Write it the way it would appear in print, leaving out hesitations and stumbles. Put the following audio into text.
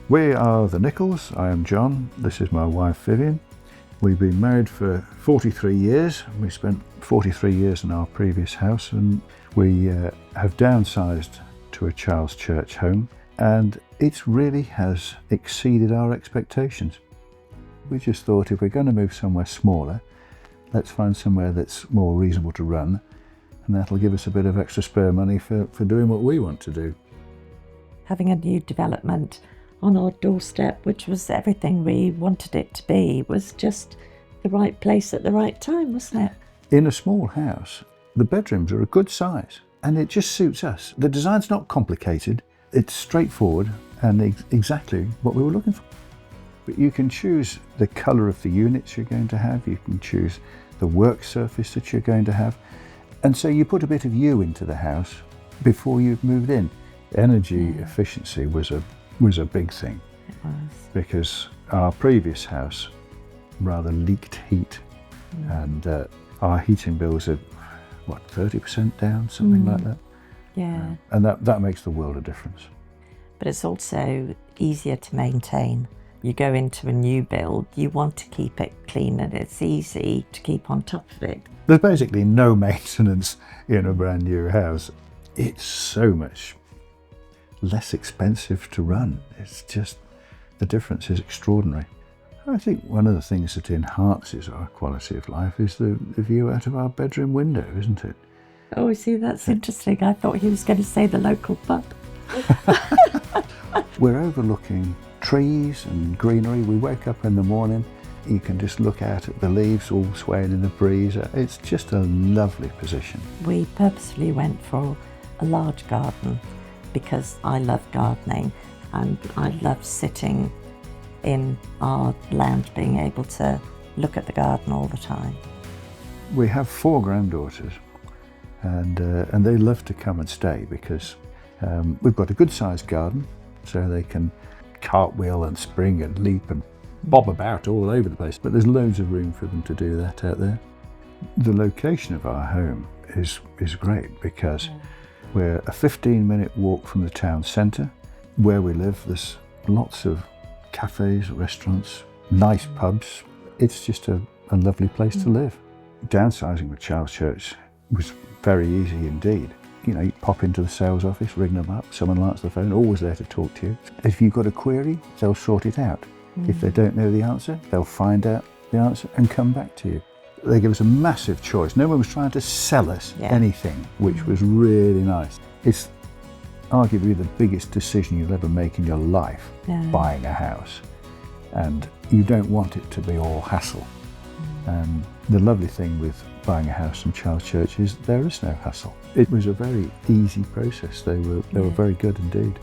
We are the Nicholls. I am John. This is my wife Vivian. We've been married for 43 years. We spent 43 years in our previous house, and we have downsized to a child's church home, and it really has exceeded our expectations. We just thought, if we're going to move somewhere smaller, let's find somewhere that's more reasonable to run, and that'll give us a bit of extra spare money for doing what we want to do. Having a new development on our doorstep, which was everything we wanted it to be, was just the right place at the right time, wasn't it? In a small house, the bedrooms are a good size, and it just suits us. The design's not complicated, it's straightforward and exactly what we were looking for. But you can choose the colour of the units you're going to have, you can choose the work surface that you're going to have, and so you put a bit of you into the house before you've moved in. Energy efficiency was a big thing. It was. Because our previous house rather leaked heat, and our heating bills are, 30% down, something like that. Yeah. And that makes the world of difference. But it's also easier to maintain. You go into a new build, you want to keep it clean, and it's easy to keep on top of it. There's basically no maintenance in a brand new house. It's so much less expensive to run. It's just, the difference is extraordinary. I think one of the things that enhances our quality of life is the view out of our bedroom window, isn't it? Oh, see, that's interesting. I thought he was going to say the local pub. We're overlooking trees and greenery. We wake up in the morning, you can just look out at the leaves all swaying in the breeze. It's just a lovely position. We purposely went for a large garden because I love gardening, and I love sitting in our lounge, being able to look at the garden all the time. We have 4 granddaughters, and they love to come and stay because we've got a good sized garden, so they can cartwheel and spring and leap and bob about all over the place, but there's loads of room for them to do that out there. The location of our home is great because we're a 15-minute walk from the town centre. Where we live, there's lots of cafes, restaurants, nice pubs. It's just a lovely place to live. Downsizing with Child's Church was very easy indeed. You know, you pop into the sales office, ring them up, someone answers the phone, always there to talk to you. If you've got a query, they'll sort it out. If they don't know the answer, they'll find out the answer and come back to you. They give us a massive choice. No one was trying to sell us anything, which was really nice. It's arguably the biggest decision you'll ever make in your life, buying a house. And you don't want it to be all hassle. And the lovely thing with buying a house from Child's Church is there is no hassle. It was a very easy process. They were very good indeed.